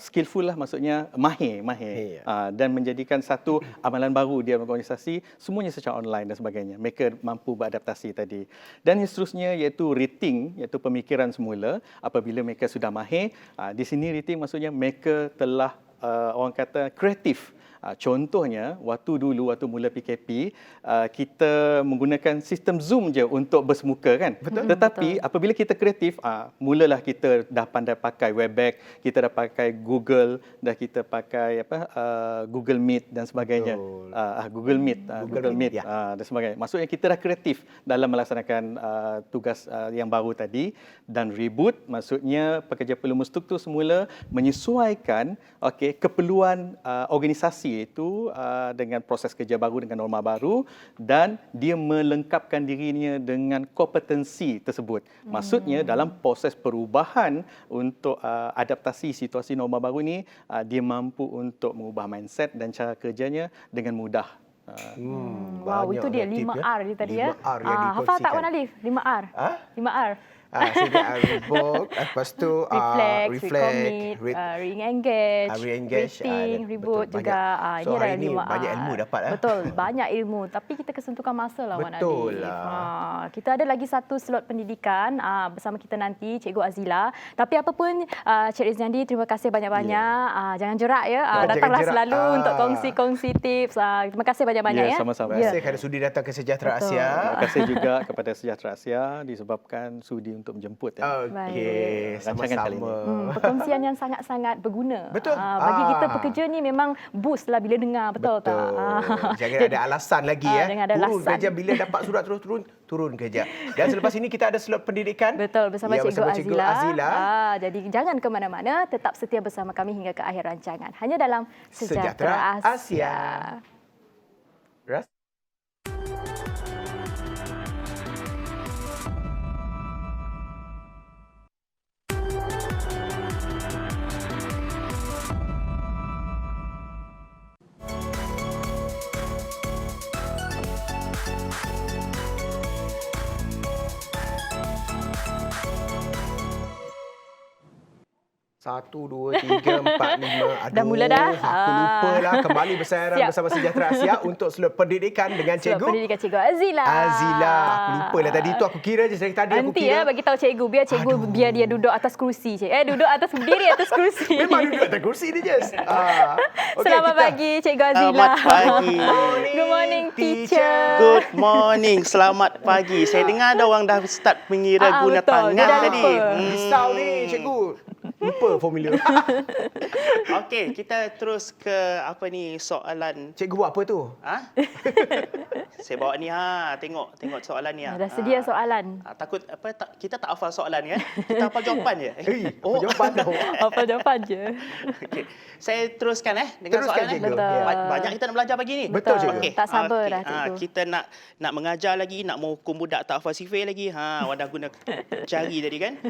skillful lah, maksudnya mahir dan menjadikan satu amalan baru di dalam organisasi, semuanya secara online dan sebagainya. Mereka mampu beradaptasi tadi. Dan yang seterusnya iaitu rethink, iaitu pemikiran semula apabila mereka sudah mahir. Di sini rethink maksudnya mereka telah orang kata kreatif Contohnya, waktu mula PKP, kita menggunakan sistem Zoom je untuk bersemuka kan.
Betul.
Tetapi apabila kita kreatif, mulalah kita dah pandai pakai Webex, kita dah pakai Google, dah kita pakai Google Meet dan sebagainya. Google Meet, Google Meet dan sebagainya. Maksudnya kita dah kreatif dalam melaksanakan tugas yang baru tadi. Dan reboot maksudnya pekerja perlu menstruktur semula, menyesuaikan keperluan organisasi itu dengan proses kerja baru, dengan norma baru, dan dia melengkapkan dirinya dengan kompetensi tersebut. Maksudnya dalam proses perubahan untuk adaptasi situasi norma baru ini, dia mampu untuk mengubah mindset dan cara kerjanya dengan mudah.
Wow, itu dia 5R dia tadi ya.
5R yang
Hafal tak
dikongsikan.
Wan Alif? 5R. 5R.
Saya rebook, lepas tu
Reflect, recommit, re-engage,
re-engage,
rating, reboot
betul,
juga.
So,
Ini
hari
adalah
ni
5R.
banyak ilmu dapat,
Betul, banyak ilmu. Tapi kita kesentukan masa lah Wan Alif.
Betul lah.
Kita ada lagi satu slot pendidikan bersama kita nanti, Cikgu Azila. Tapi apa pun, Cik Rizniandi, terima kasih banyak-banyak. Jangan jerak ya. Datanglah
jerak.
selalu untuk kongsi-kongsi tips. Terima kasih banyak-banyak ya.
Sama-sama.
Terima kasih kerana sudi datang ke Sejahtera
Betul.
Asia.
Terima kasih juga kepada Sejahtera Asia disebabkan sudi untuk menjemput.
Okey,
Rancangan kali
sama-sama.
ini.
Perkongsian yang sangat-sangat berguna.
Betul.
Bagi kita pekerja ni memang boost lah bila dengar, betul tak?
Jangan ada alasan lagi
jangan ada
turun
alasan.
kerja bila dapat surat terus turun kerja. Dan selepas ini kita ada slot pendidikan.
Betul, bersama
Ya,
Cikgu
Cikgu
Azila. Jadi jangan ke mana-mana, tetap setia bersama kami hingga ke akhir rancangan. Hanya dalam Sejahtera
Sejahtera
Asia.
Ras- Satu, dua, tiga, empat, lima. Aduh,
Dah mula dah.
Aku lupa lah kembali bersairan
Siap.
bersama Sejahtera Asia untuk slot pendidikan dengan
Slot
Cikgu
pendidikan Cikgu Azila.
Azila. Aku lupa lah tadi tu aku kira je dari tadi aku
Nanti
kira.
bagi tahu cikgu, biar cikgu biar dia duduk atas kerusi. Duduk atas berdiri atas kerusi.
Memang duduk atas kursi dia, Jess. Okey,
Selamat
kita-
pagi Cikgu Azila.
Selamat pagi.
Good morning teacher.
Good morning. Selamat pagi. Saya dengar ada orang dah start mengira guna
betul.
tangan
Dia dah
tadi.
lupa.
Risau ni cikgu. Lupa formula.
Okey, kita terus ke soalan.
Cikgu buat apa tu?
Saya bawa ni tengok soalan ni
Dah sedia soalan.
Takut kita tak hafal soalan ya. Kita hafal jawapan je.
Jawapan dah.
Apa jawapan je?
Okey. Saya teruskan dengan
Teruskan,
soalan.
cikgu.
Betul.
Banyak kita nak belajar pagi ni.
Betul, cikgu.
Okey.
Tak sabar
Okey.
dah, cikgu.
Kita nak mengajar lagi, nak menghukum budak tak hafal sifir lagi. Wadah guna jari tadi kan.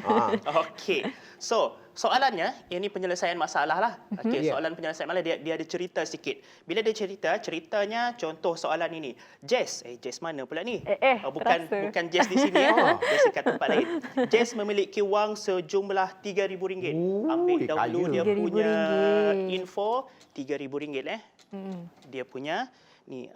Okey. So, soalannya, ini penyelesaian masalah lah. Okey,
Ya.
soalan penyelesaian masalah dia ada cerita sikit. Bila dia ceritanya contoh soalan ini. Jess mana pula ni? Bukan Jess di sini ya. Jess dekat tempat lain. Jess memiliki wang sejumlah RM3,000. Ambil dahulu
kaya.
dia punya
RM3,000.
info RM3,000 Dia punya ni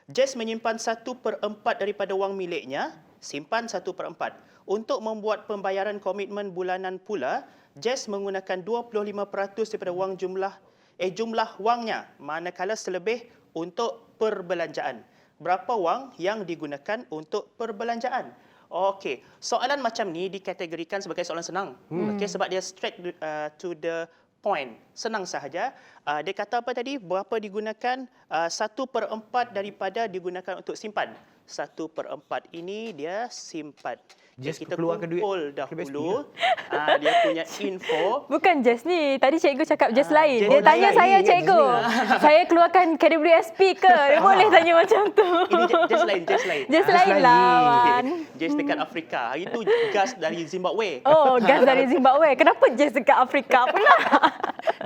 Jess menyimpan 1/4 daripada wang miliknya, simpan 1/4. Untuk membuat pembayaran komitmen bulanan pula, Jess menggunakan 25% daripada jumlah wangnya, manakala selebih untuk perbelanjaan. Berapa wang yang digunakan untuk perbelanjaan? Okey, soalan macam ni dikategorikan sebagai soalan senang. Okey, sebab dia straight to the point. Senang sahaja. Dia kata apa tadi? Berapa digunakan? 1/4 daripada digunakan untuk simpan. 1/4 ini dia simpan.
Just
Kita
keluarkan duit
kumpul
KBSP
dahulu dia punya info.
Bukan Jess ni. Tadi cikgu cakap Jess lain.
Jess
Dia tanya
lain.
saya,
Ingat
cikgu, saya keluarkan KWSP ke? Dia boleh tanya macam tu.
Ini Jess lain.
Jess lain lah, Wan.
Jess dekat Afrika. Hari tu gas dari Zimbabwe.
Oh, gas dari Zimbabwe. Kenapa Jess dekat Afrika pula?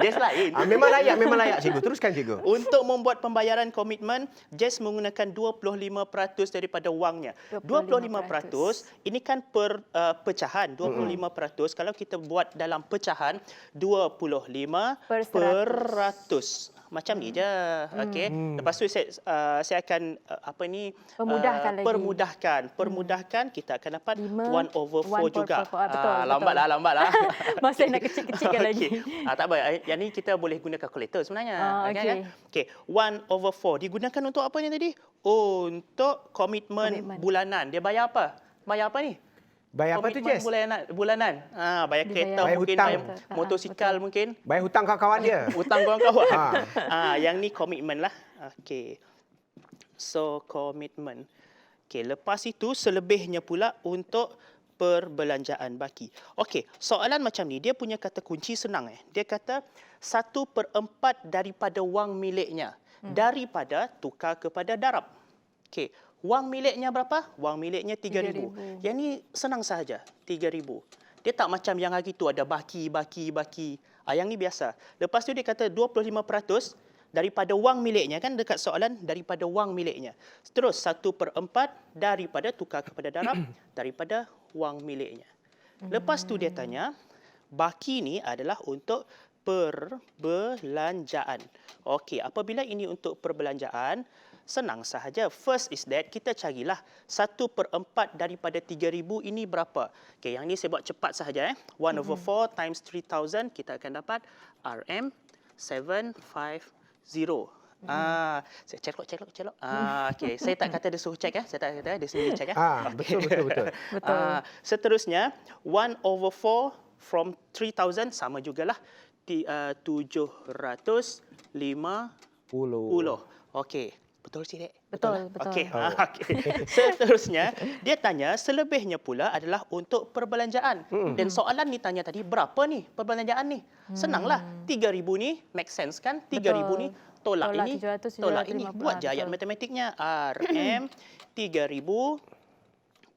Jess lain.
Memang layak cikgu. Teruskan cikgu.
Untuk membuat pembayaran komitmen, Jess menggunakan 25% daripada wangnya. 25% ini kan pecahan. 25% kalau kita buat dalam pecahan 25 per 100. macam ni je. Okey. Lepas tu saya akan permudahkan kita akan dapat 1/4 juga.
Betul.
Lambatlah.
Masa nak kecil-kecilkan lagi.
Tak apa. Yang ni kita boleh guna kalkulator sebenarnya. Okey. 1/4 digunakan untuk apa ni tadi? Untuk komitmen bulanan. Dia bayar apa? Bayar apa ni?
Bayar apa tu, Jess?
Bulanan. Bayar kereta
bayar
mungkin,
hutang.
bayar motosikal mungkin.
Bayar hutang kawan-kawan dia.
Hutang kawan-kawan. Yang ni komitmen lah. Okey. So, komitmen. Okey, lepas itu selebihnya pula untuk perbelanjaan baki. Okey, soalan macam ni, dia punya kata kunci senang. Dia kata 1/4 daripada wang miliknya. Daripada tukar kepada darab. Okey. Wang miliknya berapa? Wang miliknya 3,000. Yang ni senang sahaja, 3,000. Dia tak macam yang hari tu ada baki. Yang ni biasa. Lepas tu dia kata 25% daripada wang miliknya, kan dekat soalan daripada wang miliknya. Terus 1/4 daripada tukar kepada darab daripada wang miliknya. Lepas tu dia tanya, baki ni adalah untuk perbelanjaan. Okey, apabila ini untuk perbelanjaan, senang sahaja. First is that kita carilah 1/4 daripada 3,000 ini berapa. Okey, yang ni saya buat cepat sahaja. 1/4 times 3,000 kita akan dapat RM750. Saya celok. Okey, saya tak kata dia suruh cek saya tak kata dia sendiri cek
Betul.
Seterusnya 1/4 from 3,000 sama jugalah 750. Okey. Betul sih, Dek?
Betul.
Okey. Seterusnya, dia tanya selebihnya pula adalah untuk perbelanjaan. Dan soalan ni tanya tadi, berapa ni perbelanjaan ni? Senanglah. 3,000 ni, make sense kan? 3,000 ni, tolak ini,
700,
tolak ini.
750.
Buat je ayat matematiknya. RM 3,000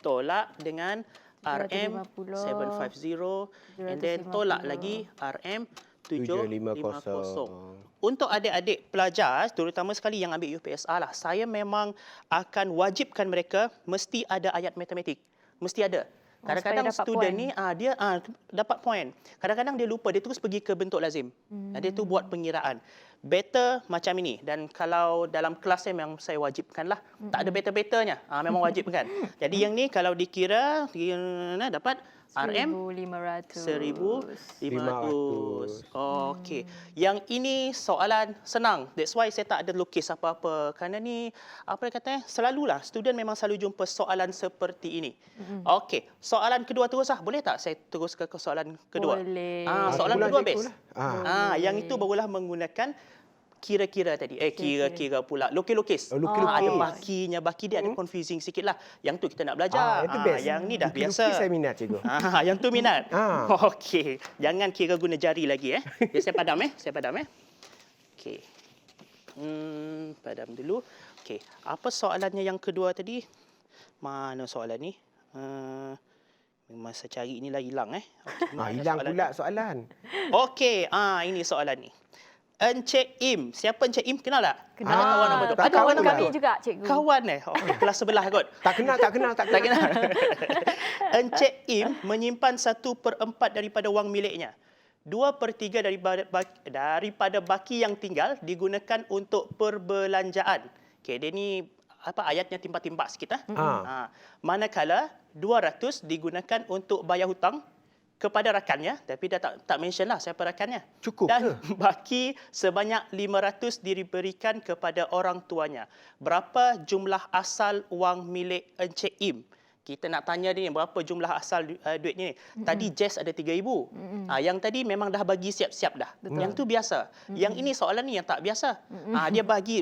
tolak dengan RM 750. And then tolak lagi RM 750. Untuk adik-adik pelajar, terutama sekali yang ambil UPSR lah, saya memang akan wajibkan mereka mesti ada ayat matematik. Mesti ada. Kadang-kadang student ni dia dapat poin. Kadang-kadang dia lupa, dia terus pergi ke bentuk lazim. Dia tu buat pengiraan. Better macam ini. Dan kalau dalam kelas saya memang saya wajibkanlah. Tak ada better-betternya. Memang wajibkan. Jadi yang ni kalau dikira dapat RM 1,500. Okey. Yang ini soalan senang. That's why saya tak ada lukis apa-apa. Kerana ni, apa dia kata, selalulah student memang selalu jumpa soalan seperti ini. Okey. Soalan kedua terus lah. Boleh tak saya terus ke soalan kedua?
Boleh.
Soalan kedua best. Yang itu barulah menggunakan kira-kira tadi. Kira-kira pula. Lukis-lukis. Ada bakinya. Baki dia ada confusing sikit lah. Yang tu kita nak belajar. Yang ni dah biasa.
Lukis saya minat, cikgu.
Yang tu minat. Okey. Jangan kira guna jari lagi. Saya padam. Okey. Padam dulu. Okey. Apa soalannya yang kedua tadi? Mana soalan ni? Masa cari inilah hilang.
Hilang pula soalan.
Okey. Ini soalan ni. Encik Im. Siapa Encik Im? Kenal tak?
Kenal.
Ada kawan nama tu?
Ada kawan
kawan
kami
tu.
juga, cikgu.
Kawan kelas sebelah kot.
Tak kenal.
Tak kenal. Encik Im menyimpan 1/4 daripada wang miliknya. 2/3 daripada baki yang tinggal digunakan untuk perbelanjaan. Okey, dia ni ayatnya timpak-timpak sikit. Manakala 200 digunakan untuk bayar hutang kepada rakannya, tapi dah tak mention lah siapa rakannya.
Cukup
Dan baki sebanyak 500 diberikan kepada orang tuanya. Berapa jumlah asal wang milik Encik Im? Kita nak tanya dia berapa jumlah asal duitnya ni. Tadi Jess ada 3,000. Yang tadi memang dah bagi siap-siap dah. Yang tu biasa. Yang ini soalan ni yang tak biasa. Dia bagi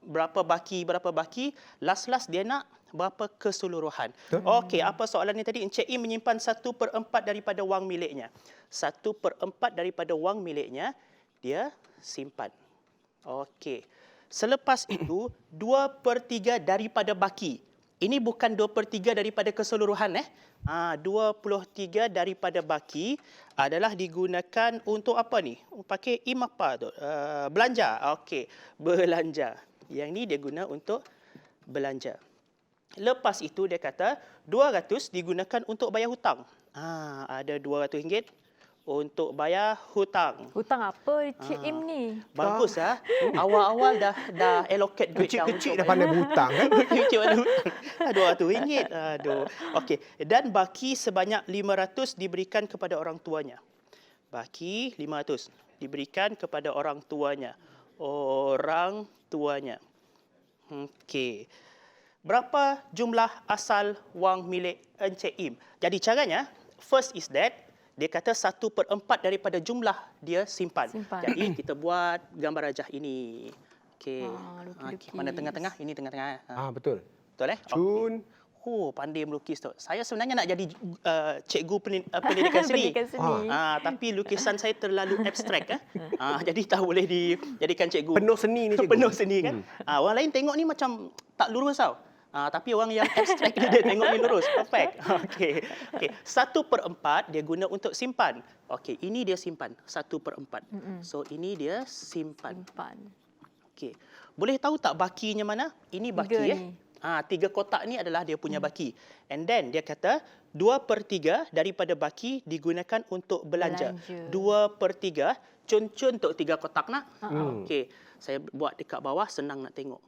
berapa baki, last dia nak berapa keseluruhan. Okey, apa soalan ni tadi? Encik Im menyimpan 1/4 daripada wang miliknya. 1/4 daripada wang miliknya dia simpan. Okey. Selepas itu 2/3 daripada baki. Ini bukan 2/3 daripada keseluruhan 23 daripada baki adalah digunakan untuk apa ni? Pakai Im apa tu? Belanja. Okey, belanja. Yang ni dia guna untuk belanja. Lepas itu dia kata 200 digunakan untuk bayar hutang. Ada RM200 untuk bayar hutang.
Hutang apa Cik Im ni?
Bagus ah. Awal-awal dah allocate duit
Kecil-kecil dah pandai berhutang kan?
Kecil pada hutang. RM200. Aduh. Okey. Dan baki sebanyak 500 diberikan kepada orang tuanya. Baki 500 diberikan kepada orang tuanya. Orang tuanya. Okey. Berapa jumlah asal wang milik Encik Im? Jadi caranya, first is that dia kata 1/4 daripada jumlah dia simpan. Jadi kita buat gambar rajah ini. Okey.
Lukis-lukis.
Mana tengah-tengah? Ini tengah-tengah.
Betul.
Betul
Cun.
Oh, pandai melukis tu. Saya sebenarnya nak jadi cikgu pendidikan seni.
Pendidikan seni.
Tapi lukisan saya terlalu abstrak. Jadi tak boleh dijadikan cikgu.
Penuh seni ni cikgu.
Penuh seni kan. Orang lain tengok ni macam tak lurus tau. Tapi orang yang abstrak ni dia tengok ni lurus. Perfect. Okey. 1/4 dia guna untuk simpan. Okey, ini dia simpan. 1/4. So, ini dia simpan. Okey. Boleh tahu tak bakinya mana? Ini baki
Ni.
3 kotak ni adalah dia punya baki. And then dia kata 2/3 daripada baki digunakan untuk belanja. 2/3 cun-cun untuk 3 kotak nak. Okey, saya buat dekat bawah senang nak tengok.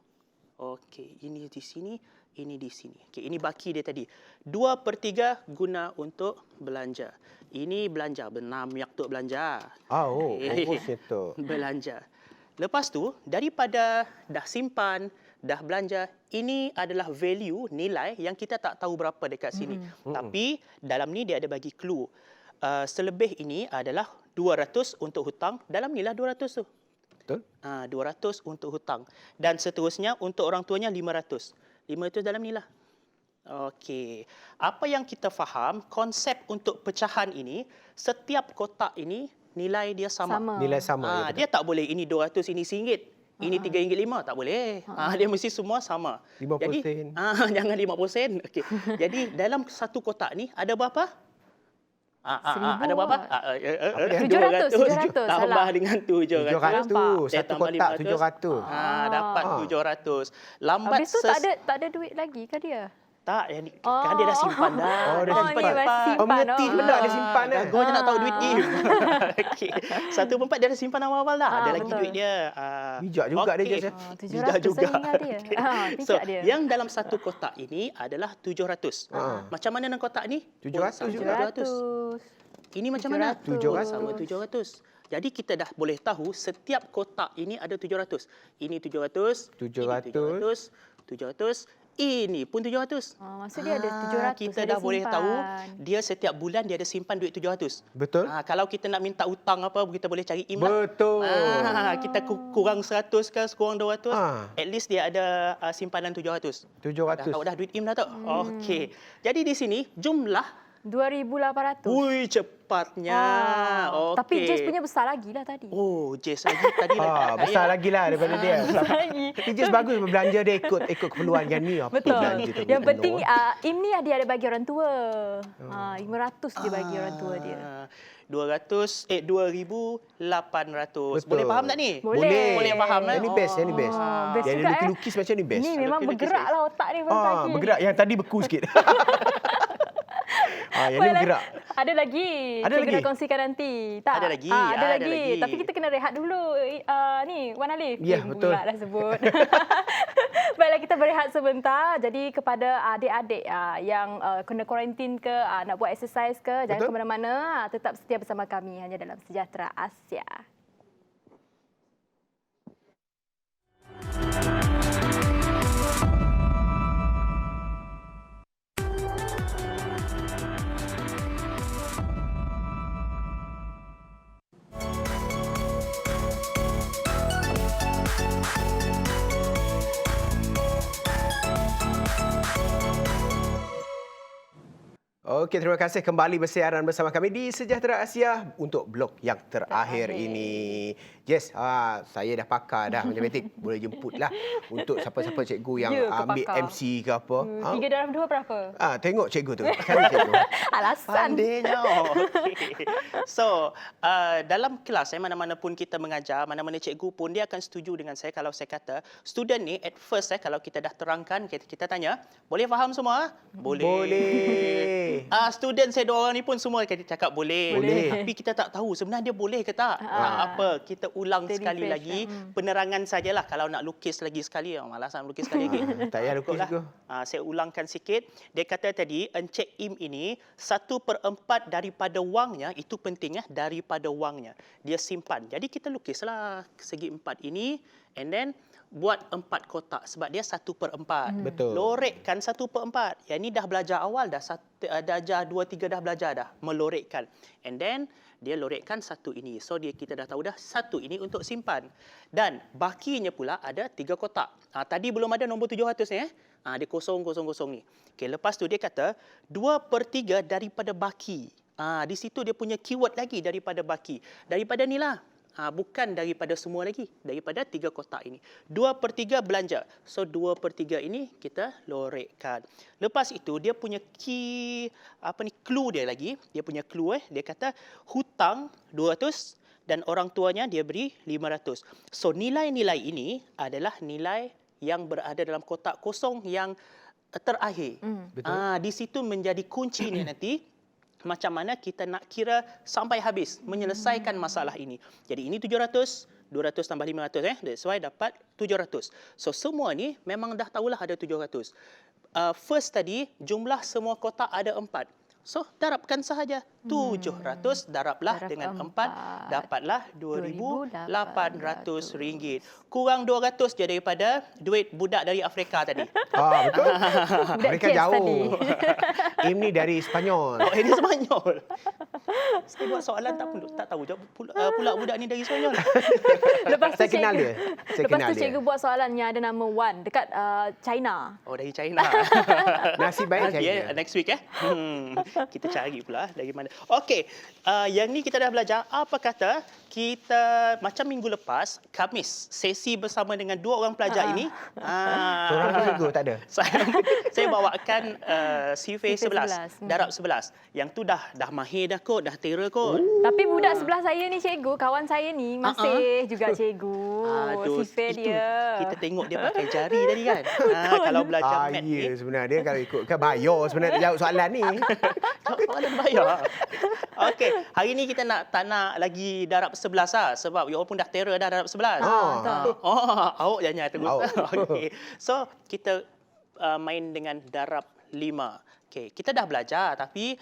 Okey, ini di sini, ini di sini. Okey, ini baki dia tadi. 2/3 guna untuk belanja. Ini belanja, benamiak untuk belanja.
Itu.
Belanja. Lepas tu, daripada dah simpan, dah belanja, ini adalah value, nilai yang kita tak tahu berapa dekat sini. Tapi dalam ni dia ada bagi clue. Selebih ini adalah 200 untuk hutang. Dalam ni lah 200 tu.
Betul.
200 untuk hutang. Dan seterusnya untuk orang tuanya 500. 500 dalam ni lah. Okey. Apa yang kita faham, konsep untuk pecahan ini, setiap kotak ini nilai dia sama.
Nilai sama.
Dia tak boleh ini 200, ini RM1. Ini RM3.5 tak boleh. Dia mesti semua sama.
50
Jadi,
sen.
jangan 50 sen. Okey. Jadi dalam satu kotak ni ada berapa? Ada berapa?
700.
Tambah
Salah.
dengan 700.
700.
Dia
Satu
tambah
kotak
500.
700.
Dapat 700. Lambat
Habis tu tak ada duit lagi ke dia?
Tak, yang ni, kan dia dah simpan dah.
Dah simpan.
Ni masih simpan.
Mengerti benda dia simpan.
Gua je nak tahu duit Im. Okey. 1/4 dia dah simpan awal-awal dah. Ada lagi
betul.
duit dia.
Bijak juga dia, Jess.
700
juga.
ingat dia.
So,
Bijak dia.
yang dalam satu kotak ini adalah 700. Macam mana dengan kotak ni?
700 juga.
700.
Ini macam mana?
700.
Sama 700. Jadi kita dah boleh tahu setiap kotak ini ada 700. Ini 700,
700.
700, ini pun 700.
Maksud dia ada 700.
Kita
ada
dah boleh
simpan.
tahu dia setiap bulan dia ada simpan duit 700.
Betul.
Kalau kita nak minta hutang apa, kita boleh cari Im lah.
Betul.
Kita kurang 100 ke, kurang 200, at least dia ada simpanan 700.
700.
Dah tahu dah duit Im dah tu. Okey. Jadi di sini jumlah
2,800.
ui cepatnya. Okey.
Tapi Jess punya besar lagi lah tadi.
Oh, Jess lagi tadi
Besar lagi lah daripada dia.
Besar lagi.
Tapi Jess bagus belanja dia ikut keperluan yang ni. Apa
Betul.
belanja tu?
Yang penting Im ni dia ada bagi orang tua. 500 dia bagi orang tua dia.
2,800.
Betul.
Boleh faham tak ni?
Boleh.
Boleh faham
Yang ni best, yang ni best.
Best
Yang
juga,
lukis macam ni best.
Ni memang
Lukis-lukis
bergerak lah otak ni pagi.
Bergerak. Yang tadi beku sikit. Yang ni bergerak.
Ada lagi.
Ada
Kita
lagi?
nak kongsikan nanti. Tak?
Ada lagi,
Ada
ada
lagi.
lagi.
Tapi kita kena rehat dulu. Ni, Wan Alif.
Ya, betul.
Pula dah sebut. Baiklah, kita berehat sebentar. Jadi kepada adik-adik yang kena kuarantin ke, nak buat exercise ke, jangan ke mana-mana. Tetap setia bersama kami hanya dalam Sejahtera Asia.
Okey, terima kasih kembali bersiaran bersama kami di Sejahtera Asia untuk blok yang terakhir ini. Yes, saya dah pakar dah matematik. Boleh jemput lah untuk siapa-siapa cikgu yang ambil
pakar.
MC ke apa.
3 dalam 2 berapa?
Tengok cikgu tu. Cari cikgu.
Alasan.
Pandainya. Okay. So, dalam kelas, mana-mana pun kita mengajar, mana-mana cikgu pun, dia akan setuju dengan saya kalau saya kata, student ni at first, kalau kita dah terangkan, kita tanya, boleh faham semua? Boleh.
Boleh.
student saya 2 orang ni pun semua cakap boleh.
Boleh.
Tapi kita tak tahu sebenarnya dia boleh ke tak. Tak apa, kita ulang
Kita
sekali
refresh,
lagi. Penerangan sajalah. Kalau nak lukis lagi sekali, malas nak lukis sekali lagi.
Tak payah lukis
Ikutlah.
juga.
Saya ulangkan sikit. Dia kata tadi, Encik Im ini 1/4 daripada wangnya, itu penting daripada wangnya. Dia simpan. Jadi kita lukislah segi 4 ini and then buat 4 kotak sebab dia 1/4.
Betul.
Lorekkan 1/4. Yang ni dah belajar awal dah. Darjah 2, 3 dah belajar dah. Melorekkan. And then dia lorekkan 1 ini. So kita dah tahu dah 1 ini untuk simpan. Dan bakinya pula ada 3 kotak. Tadi belum ada nombor 700 ni. Dia kosong ni. Okay, lepas tu dia kata 2/3 daripada baki. Di situ dia punya keyword lagi daripada baki. Daripada ni lah. Bukan daripada semua lagi. Daripada 3 kotak ini. 2/3 belanja. So 2/3 ini kita lorekkan. Lepas itu dia punya clue dia lagi. Dia punya clue dia kata hutang 200 dan orang tuanya dia beri 500. So nilai-nilai ini adalah nilai yang berada dalam kotak kosong yang terakhir.
Betul.
Di situ menjadi kunci ni nanti. Macam mana kita nak kira sampai habis menyelesaikan masalah ini. Jadi ini 700, 200 tambah 500 That's why dapat 700. So semua ni memang dah tahulah ada 700. First tadi jumlah semua kotak ada 4. So darabkan sahaja 700 darablah
Darab
dengan 4
4.
dapatlah RM2,800. Kurang 200 je daripada duit budak dari Afrika tadi.
Betul.
Budak
Mereka
kids
jauh.
tadi.
Im ni dari Spanyol.
Oh, ini Sepanyol. Saya buat soalan tak tahu jawab pula budak ni dari Sepanyol.
Lepas tu
Saya kenal dia. Saya
Lepas
kenal
tu
dia.
cikgu buat soalan yang ada nama Wan dekat China.
Oh, dari China.
Nasib baik
Nanti
saya.
next week kita cari pula dari mana. Okey, yang ni kita dah belajar. Apa kata kita macam minggu lepas Khamis sesi bersama dengan 2 orang pelajar ini.
Seorang tu juga tak ada.
Saya bawakan CV 11,
11.
darab 11. Yang tu dah mahir dah kot, dah terror kot.
Tapi budak sebelah saya ni cikgu, kawan saya ni masih juga cikgu. Sifat
itu
dia.
kita tengok dia pakai jari tadi kan. Kalau belajar math ni,
Ya, sebenarnya dia kalau ikutkan bayar sebenarnya jawab soalan ni.
soalan bayar. Okey, hari ni kita tak nak lagi darab 11 lah. Sebab walaupun dah terror dah darab 11. Awak jangan terus. Okey. So, kita main dengan darab 5. Okey, kita dah belajar tapi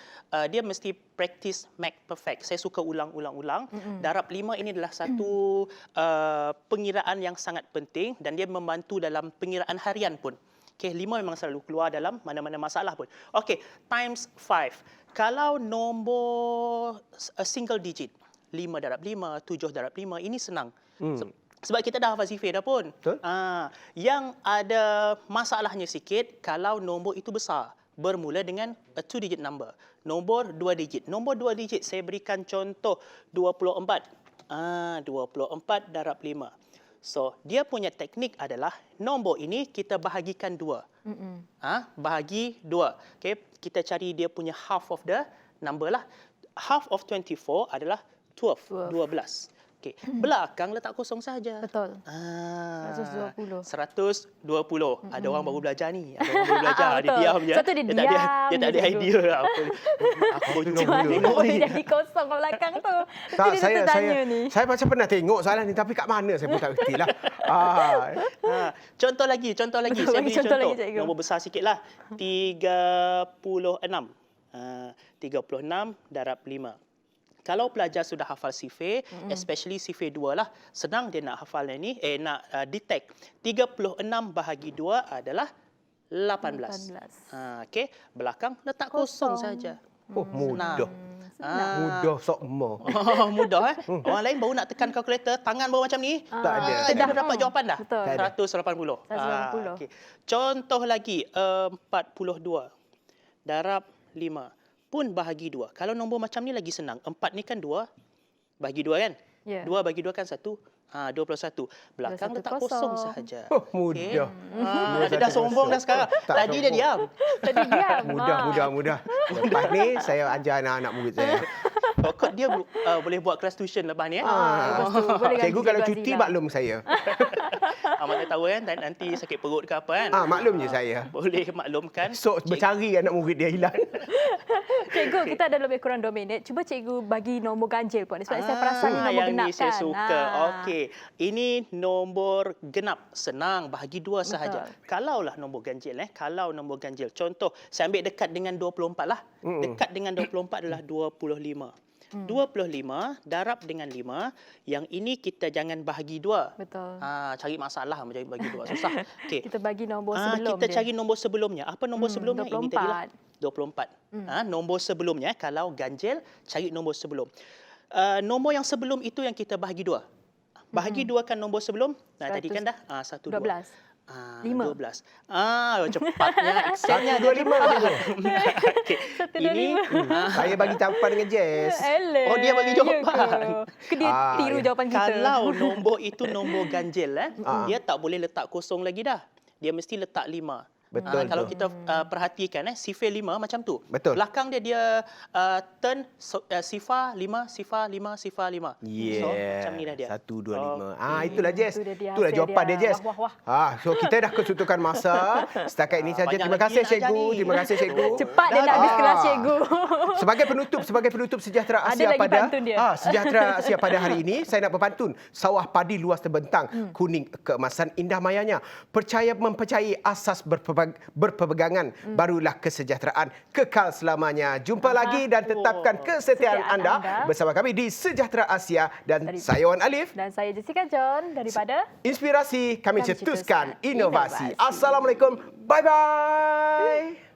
dia mesti practice make perfect. Saya suka ulang-ulang. Darab 5 ini adalah satu pengiraan yang sangat penting dan dia membantu dalam pengiraan harian pun. Okey, 5 memang selalu keluar dalam mana-mana masalah pun. Okey, times 5. Kalau nombor single digit, 5 darab 5, 7 darab 5, ini senang. Sebab kita dah hafal sifir dah pun.
Betul.
Yang ada masalahnya sikit kalau nombor itu besar. Bermula dengan a 2-digit number. Nombor 2 digit. Nombor 2 digit, saya berikan contoh 24. 24 darab 5. So, dia punya teknik adalah nombor ini kita bahagikan 2. Bahagi 2. Okay, kita cari dia punya half of the number lah. Half of 24 adalah 12. 12. Okay. Belakang letak kosong saja.
Betul.
120.
120.
120. Ada orang baru belajar ni. Ada orang baru belajar. Dia
Betul.
diam je.
Satu dia
tak
diam
ada, dia tak ada
je
idea. Apa
Mana boleh jadi kosong belakang tu? Mesti
Tak,
dia tertanya ni.
saya macam pernah tengok soalan ni tapi kat mana saya pun tak kerti lah.
Contoh lagi.
Betul,
Saya
bagi
beri
contoh
contoh.
lagi, cikgu.
Nombor besar sikitlah. 36. 36 darab 5. Kalau pelajar sudah hafal sifir, especially sifir 2 lah, senang dia nak hafal ni, nak detect. 36 bahagi 2 adalah 18. Okey, belakang letak kosong saja.
Mudah.
Senang.
Mudah sok mo.
Mudah Orang lain baru nak tekan kalkulator, tangan baru macam ni.
Tak ada.
Dia dah dapat jawapan dah.
Betul.
Tak ada.
180.
180.
Okey. Contoh lagi, 42 darab 5 pun bahagi 2. Kalau nombor macam ni lagi senang. 4 ni kan 2 bahagi 2 kan?
Ya.
2 bagi 2 kan 1. 21. Belakang
21
letak kosong sahaja.
Mudah.
Dia dah sombong dah sekarang.
Tak
Tadi dia
sombong.
diam.
Tadi diam.
Mudah. Lepas ni saya ajar anak-anak murid saya.
Pokok dapat dia boleh buat kelas tuition lepas ni.
Lepas tu boleh ganti
Cikgu kalau cuti
Azila.
maklum saya.
Mana tahu kan nanti sakit perut ke apa kan.
Maklum je saya.
Boleh maklumkan.
So bercari anak murid dia hilang.
Cikgu, kita ada lebih kurang 2 minit. Cuba cikgu bagi nombor ganjil pun. Sebab saya perasan ni nombor
yang
genap
ni saya
kan.
suka. Okey. Ini nombor genap. Senang, bahagi 2 sahaja. Kalaulah nombor ganjil. Kalau nombor ganjil. Contoh, saya ambil dekat dengan 24 lah. Dekat dengan 24 adalah 25. 25 darab dengan 5. Yang ini kita jangan bahagi 2.
Betul.
Cari masalah macam bagi 2. Susah. Okey.
Kita bagi nombor sebelum
kita
dia.
cari nombor sebelumnya. Apa nombor sebelumnya?
24.
Ini tadilah 24. Nombor sebelumnya kalau ganjil cari nombor sebelum. Nombor yang sebelum itu yang kita bahagi 2. Bahagi 2 kan nombor sebelum. Tadi kan dah 1 2.
12. 5.
12. Cepatnya Excelnya
125.
Okey. Ini
Saya bagi jawapan dengan Jess.
Oh, dia bagi jawapan.
Ke dia tiru jawapan kita.
Kalau nombor itu nombor ganjil dia tak boleh letak kosong lagi dah. Dia mesti letak 5.
Betul
Kalau
tu.
kita perhatikan sifar 5 macam tu.
Betul.
Belakang dia turn sifar 5 sifar 5 sifar 5.
Yeah.
So macam ni dah dia.
1 2 5. Itulah Jess.
Itu dia
Itulah
hasil
jawapan dia
dia.
Jess.
Wah.
So kita dah kesutukan masa. Setakat ini saja.
Banyak
Terima
lagi
kasih
nak
cikgu.
ajar ni.
Terima kasih cikgu.
Cepat dia nak habis kelas cikgu.
Sebagai penutup sejahtera
Ada
Asia
lagi
pada
pantun dia.
sejahtera Asia pada hari ini, saya nak berpantun. Sawah padi luas terbentang, kuning keemasan indah mayanya. Mempercayai asas berpegangan, barulah kesejahteraan kekal selamanya. Jumpa lagi dan tetapkan kesetiaan anda bersama kami di Sejahtera Asia dan saya Wan Alif.
Dan saya Jessica John daripada
Inspirasi kami
Kami
cetuskan
cetuskan
inovasi.
inovasi.
Assalamualaikum. Bye bye.